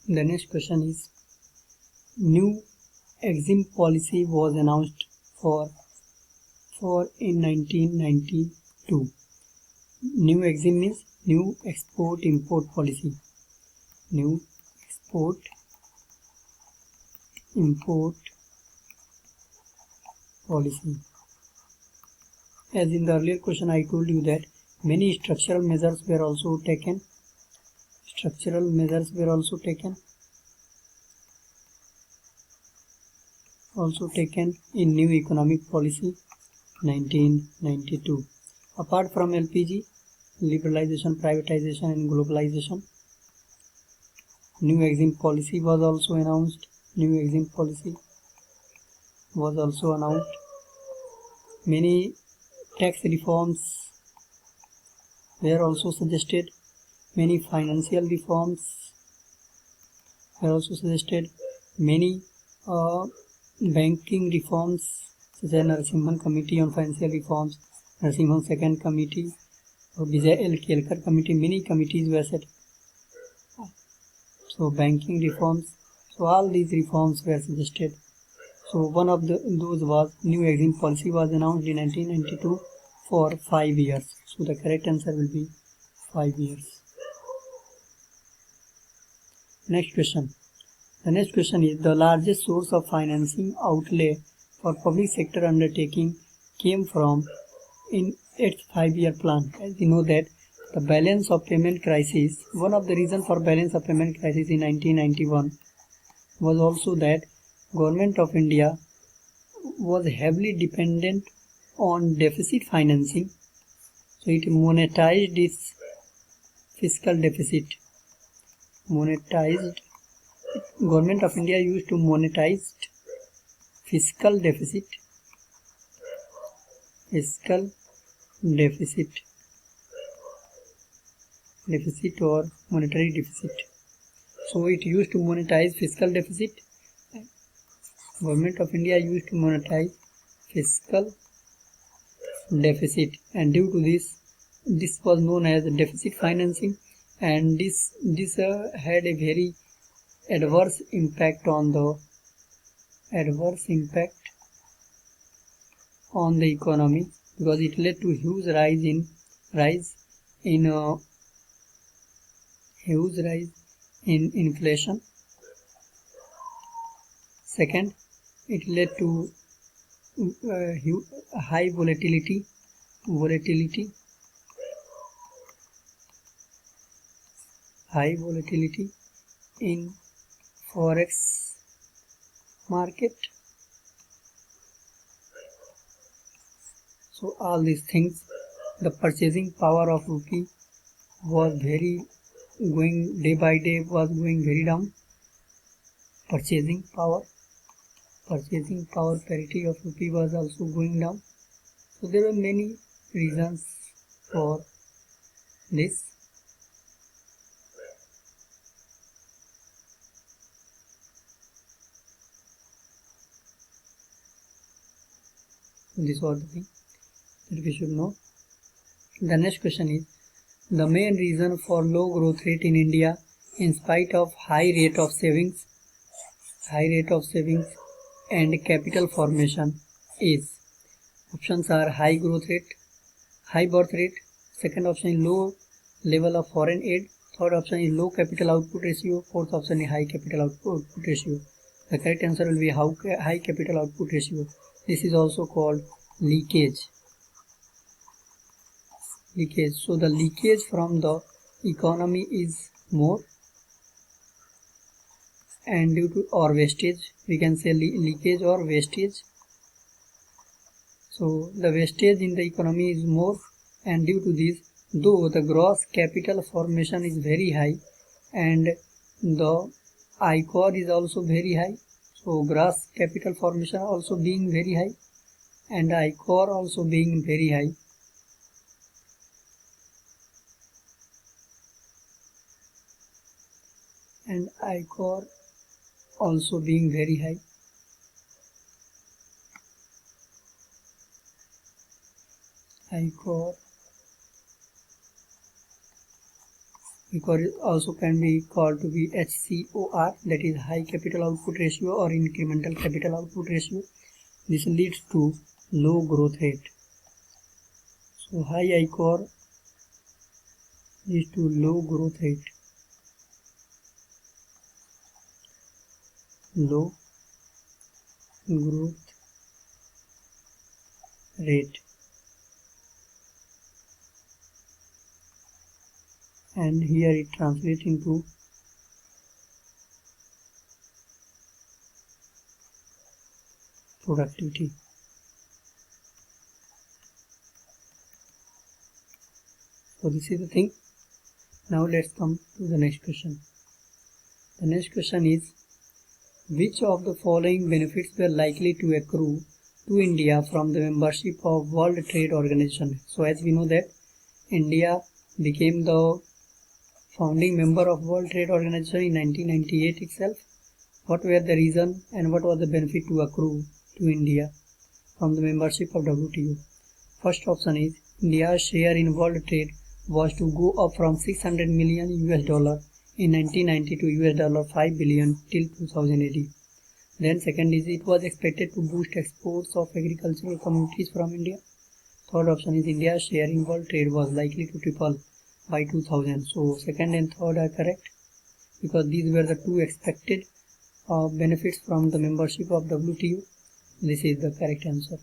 The next question is, new Exim policy was announced for in 1992. New Exim means new export import policy. New export import policy. As in the earlier question, I told you that many structural measures were also taken. Structural measures were also taken in new economic policy 1992. Apart from LPG, liberalization, privatization and globalization, new Exim policy was also announced. Many tax reforms were also suggested. Many financial reforms were also suggested. Many banking reforms, such as Narasimhan Committee on Financial Reforms, Narasimhan Second Committee, or Vijay L. Kelkar Committee. Many committees were set. So banking reforms. So all these reforms were suggested. So one of those was new Exim policy was announced in 1992 for 5 years. So the correct answer will be 5 years. Next question. The next question is, the largest source of financing outlay for public sector undertaking came from in its 5-year plan. As you know that the balance of payment crisis, one of the reasons for balance of payment crisis in 1991 was also that Government of India was heavily dependent on deficit financing. So it monetized its fiscal deficit. Government of India used to monetize fiscal deficit or monetary deficit. So it used to monetize fiscal deficit. Government of India used to monetize fiscal deficit, and due to this was known as deficit financing, and this had a very adverse impact on the economy, because it led to huge rise in inflation. Second, it led to high volatility in forex market. So all these things, the purchasing power of rupee was day by day was going very down. Purchasing power parity of rupee was also going down. So there were many reasons for this. This was the thing that we should know. The next question is, the main reason for low growth rate in India in spite of high rate of savings and capital formation is. Options are high growth rate, high birth rate. Second option is low level of foreign aid. Third option is low capital output ratio. Fourth option is high capital output ratio. The correct answer will be high capital output ratio. This is also called leakage. So the leakage from the economy is more, and due to or wastage, we can say leakage or wastage. So the wastage in the economy is more, and due to this, though the gross capital formation is very high and the ICOR is also very high, so gross capital formation also being very high and ICOR also being very high, ICOR because also can be called to be HCOR, that is high capital output ratio or incremental capital output ratio. This leads to low growth rate. So high ICOR leads to low growth rate. Low growth rate. And here it translates into productivity. So this is the thing. Now let's come to the next question. The next question is, which of the following benefits were likely to accrue to India from the membership of World Trade Organization? So as we know that India became the founding member of World Trade Organization in 1998 itself. What were the reason and what was the benefit to accrue to India from the membership of WTO? First option is, India's share in world trade was to go up from $600 million in 1990 to $5 billion till 2000 AD. Then second is, it was expected to boost exports of agricultural commodities from India. Third option is, India's share in world trade was likely to triple by 2000. So second and third are correct because these were the two expected benefits from the membership of WTO. This is the correct answer.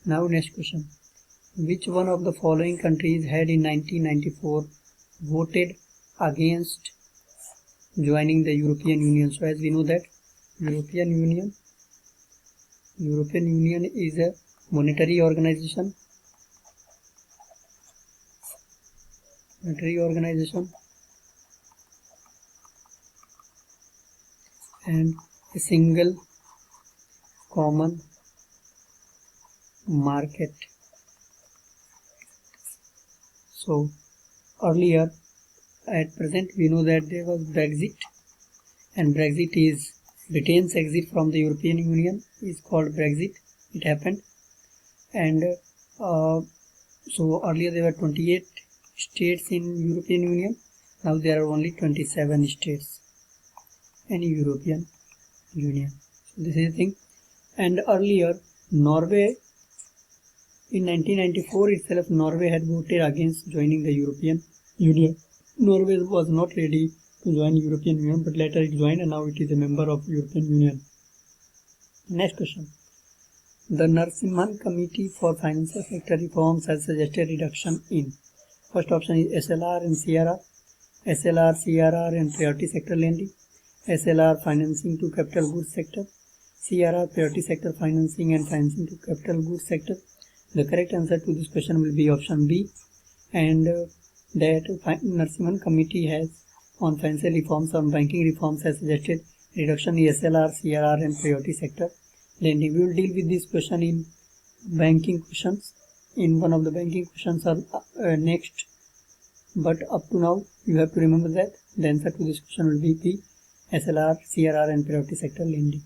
Now next question. Which one of the following countries had in 1994 voted against joining the European Union? So as we know that European Union is a monetary organization. And a single common market. So earlier, at present, we know that there was Brexit, and Brexit is Britain's exit from the European Union is called Brexit. It happened, and so earlier there were 28 states in European Union. Now there are only 27 states in European Union. So this is the thing. And earlier, Norway, in 1994 itself, Norway had voted against joining the European Union. Norway was not ready to join European Union, but later it joined and now it is a member of European Union. Next question. The Narasimhan Committee for Financial Sector Reforms has suggested reduction in. First option is SLR and CRR, SLR, CRR and priority sector lending, SLR financing to capital goods sector, CRR priority sector financing and financing to capital goods sector. The correct answer to this question will be option B, and that Narasimhan Committee has on financial reforms, on banking reforms, has suggested reduction in SLR, CRR and priority sector lending. We will deal with this question in banking questions. In one of the banking questions are next, but up to now you have to remember that the answer to this question will be B, SLR, CRR and priority sector lending.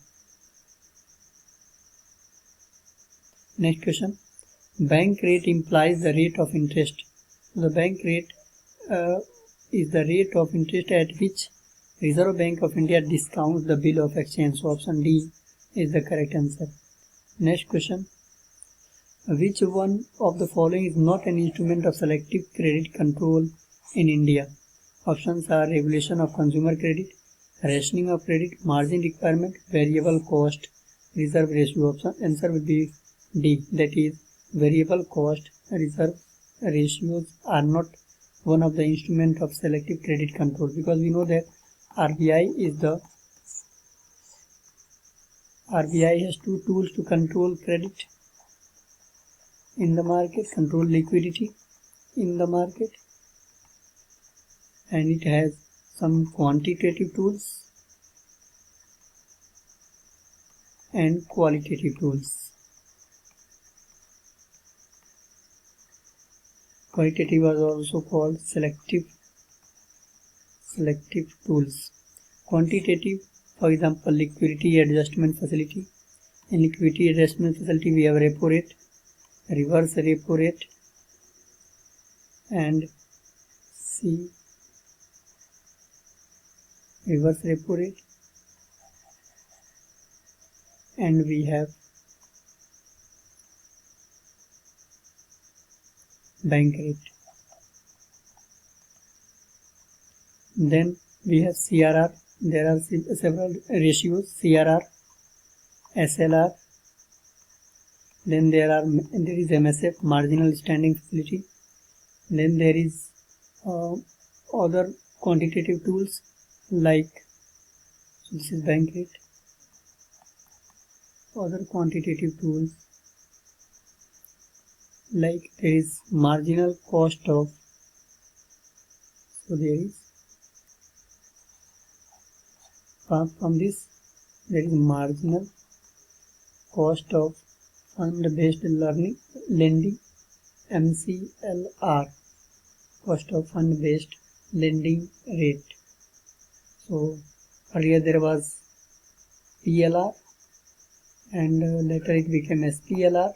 Next question. Bank rate implies the rate of interest. The bank rate is the rate of interest at which Reserve Bank of India discounts the bill of exchange. So option D is the correct answer. Next question. Which one of the following is not an instrument of selective credit control in India? Options are regulation of consumer credit, rationing of credit, margin requirement, variable cost, reserve ratio. Option answer will be D, that is variable cost reserve ratios are not one of the instrument of selective credit control, because we know that RBI has two tools to control credit in the market, control liquidity in the market, and it has some quantitative tools and qualitative tools. Qualitative was also called selective tools. Quantitative, for example, liquidity adjustment facility. In liquidity adjustment facility we have repo rate, reverse repo rate, and C reverse repo rate, and we have bank rate. Then we have CRR. There are several ratios: CRR, SLR. Then there is MSF, marginal standing facility. Then there is other quantitative tools like, so this is bank rate. Other quantitative tools like there is marginal cost of, so there is from this there is marginal cost of fund-based lending, MCLR, cost of fund-based lending rate. So earlier there was PLR and later it became SPLR.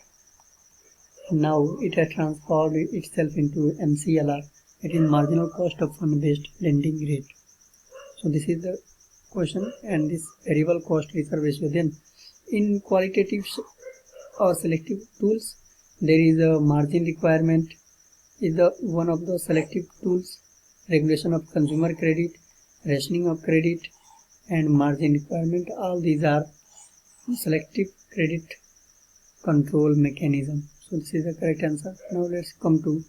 Now it has transformed itself into MCLR. It is marginal cost of fund-based lending rate. So this is the question, and this variable cost reserve ratio. Then in qualitative or selective tools, there is a margin requirement is the one of the selective tools, regulation of consumer credit, rationing of credit, and margin requirement. All these are selective credit control mechanism. So this is the correct answer. Now let's come to